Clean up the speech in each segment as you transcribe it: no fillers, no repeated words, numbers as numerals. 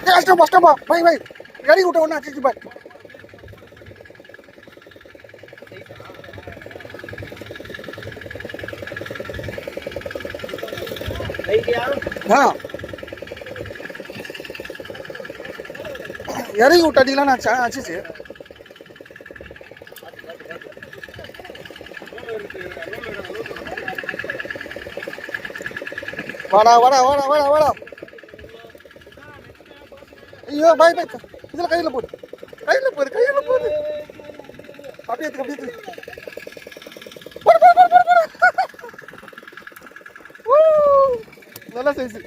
Stop भाई भाई गाड़ी उठाओ ना अच्छी भाई। हाँ यार उठा दिला ना अच्छा अच्छे से वाड़ा वाड़ा वाड़ा वाड़ा वाड़ा ஐயோ பாய் பாய் இதில் கையில் போடு கையில் போடு அப்படியே அப்படியே போடு போடு போடு போடு நல்ல சைஸ்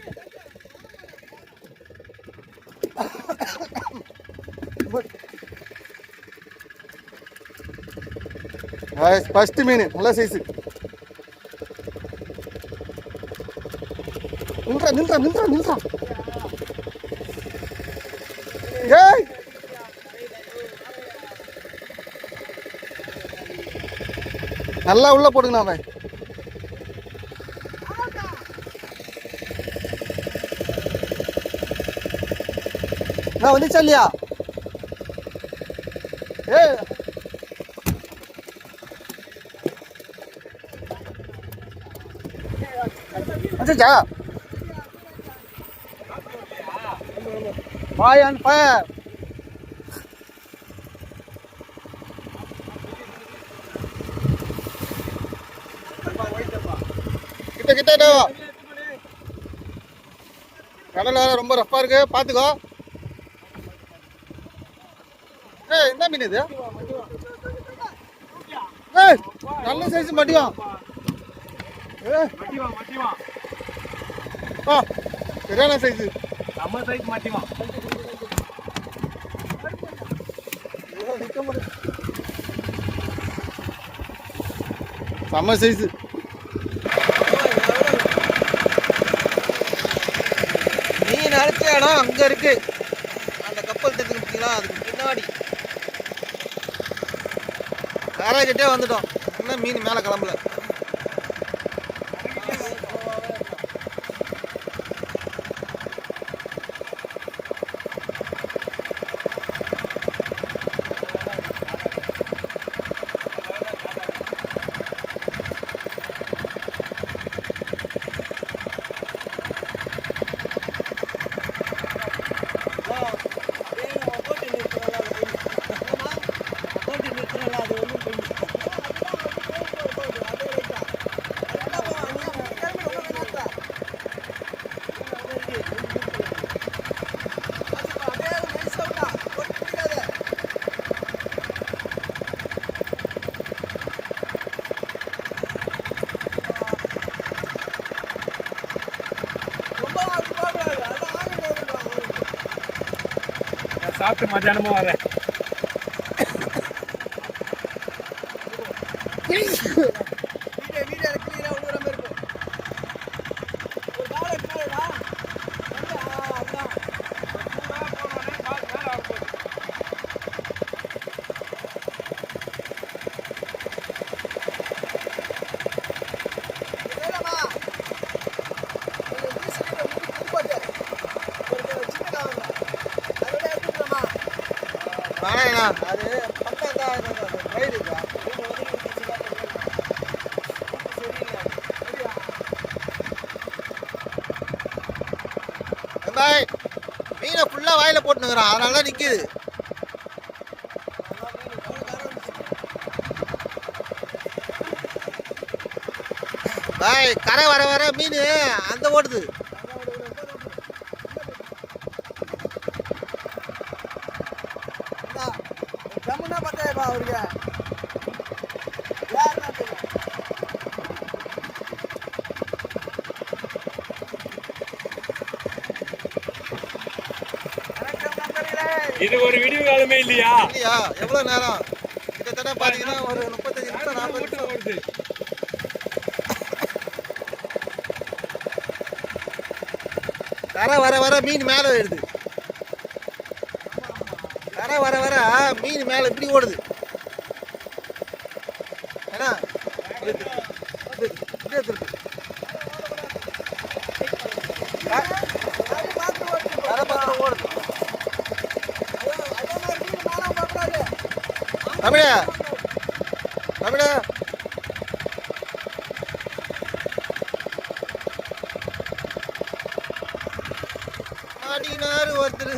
ஃபர்ஸ்ட் மீன் நல்ல சைஸ் நின்றா நின்றா நின்றா நின்றா ஏய் நல்லா உள்ள போடுங்கண்ணா பாய் நான் வந்துச்சா இல்லையா ஏ வந்துச்சா Fire on fire. கிட்ட கடல் வேற ரொம்ப ரஃப்பா இருக்கு பாத்துக்கோ. ஏய் என்ன மீன் இது? ஏய் நல்ல சைஸ் மட்டிவா. ஏய் மட்டிவா. ஆ சரியான சைஸ். நம்ம சைஸ் மட்டிவா. செம்ம சைஸ் மீன் அரைச்ச இடம் அங்க இருக்கு அந்த கப்பல் தெரிஞ்சுக்கிட்டீங்களா அதுக்கு பின்னாடி கரைக்கிட்டே வந்துட்டோம் இன்னும் மீன் மேலே கிளம்பல சாப்பிட்டு மத்தியானமும் வரேன் அது மீனை ஃபுல்லா வாயில போட்டுனுக்குறான் அதனால நிக்குது பாய் கரை வர வர மீன் அந்த ஓடுது இது ஒரு வீடியோ காலமே இல்லையா எவ்வளவு நேரம் கிட்டத்தட்ட பாத்தீங்கன்னா ஒரு 35 நிமிஷம் 40 நிமிஷம் வருது கரை வர வர மீன் மேல வருது கரை வர வர மீன் மேல இப்படி ஓடுது ஏன்னா ஓடுது மாட்டிக்கினாரு ஒருத்தர்.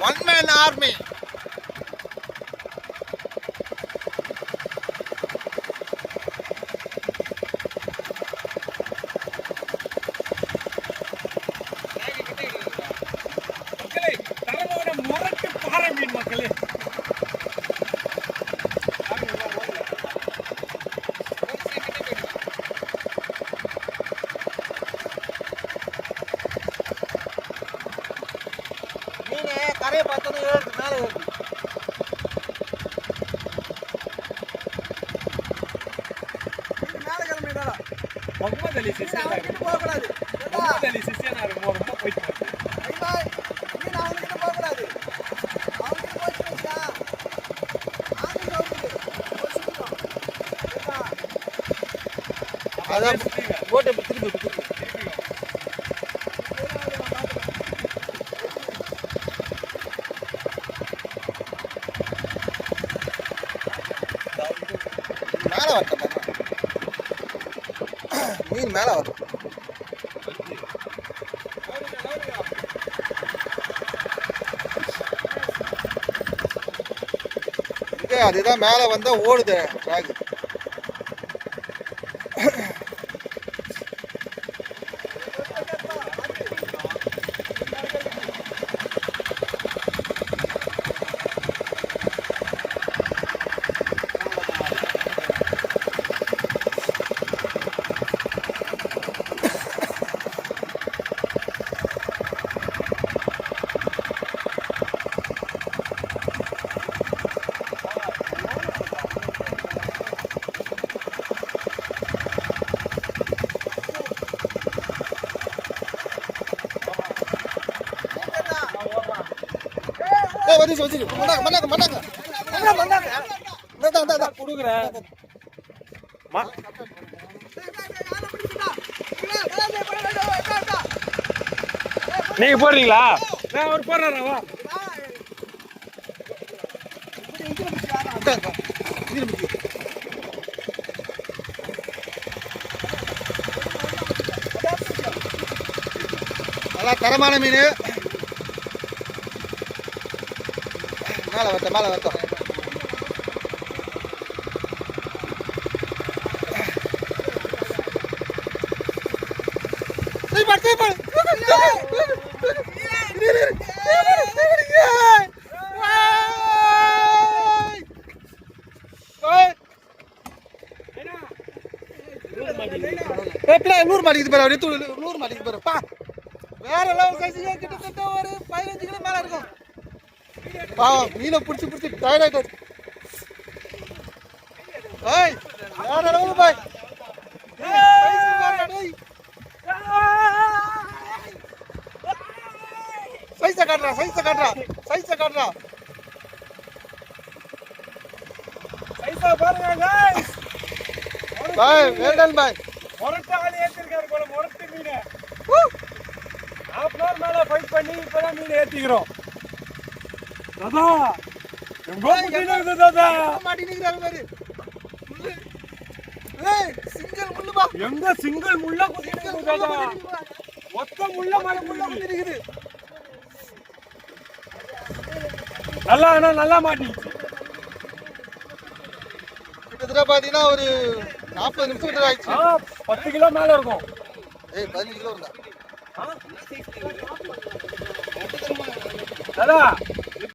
One man army. மக்களே தரமான முரட்டு பாறை மீன் மக்களே. மீன் கரையை பார்த்தது ஏறுது, மேலே ஏறுது. மேலே கிளம்பிடா. முகமது அலி சிசியனார் போகக்கூடாது. முகமது அலி சிசியனார் ரொம்ப போயிட்டு மீன் அவன்கிட்ட போகக்கூடாது. அவன்கிட்ட போச்சு வச்சா அதான் போட்டு திருப்பி மேலே வரட்டும். மீன் மேலே வரும். அதுதான் மேலே வந்தா ஓடுது ட்ராக். வந்துச்சு வந்துச்சு. மண்ணாங்க மண்ணாங்க மண்ணாங்க கொடுக்குறேன். நீங்க போடுறீங்களா? நான் அவர் போடுறாரா? நல்லா தரமான மீன். மேலே வரட்டும் மேலே வரட்டும். நூறு மாட்டிக்குது பாரு. நூறு மாட்டிக்குது பாருப்பா. வேற லெவல் சைஸ். கிட்டத்தட்ட ஒரு 15 கிலோ மேல இருக்கும். பாவம் மீனை பிடிச்சி பிடிச்சி டயர்ட் ஆயிட்டாரு. ஏய் வேற லெவல் பாய். சைஸ காட்டுறா சைஸ காட்டுறா சைஸ காட்டுறா. சைஸா பாருங்க गाइस. பாய் வேல்டன் பாய். முரட்டு ஆளி ஏத்திருக்காரு போல முரட்டு மீன். ஹாஃப் மேல ஃபைட் பண்ணி இப்பதான் மீன் ஏத்திக்கிறோம். தாதா எங்க முட்டினது தாதா மாட்டினிங்கறாரு பாரு. ஏய் சிங்கிள் முள்ளு பா. எங்க சிங்கிள் முள்ள குத்தினது தாதா. மொத்த முள்ள மேல முள்ள குத்திருக்குது. நல்லா மாட்டிச்சு. கிட்டத்தட்ட பாத்தீங்கன்னா ஒரு 40 நிமிஷம் கிட்ட ஆயிடுச்சு. 10 கிலோ மேல இருக்கும். ஏய் 15 கிலோ இருந்தா. தாதா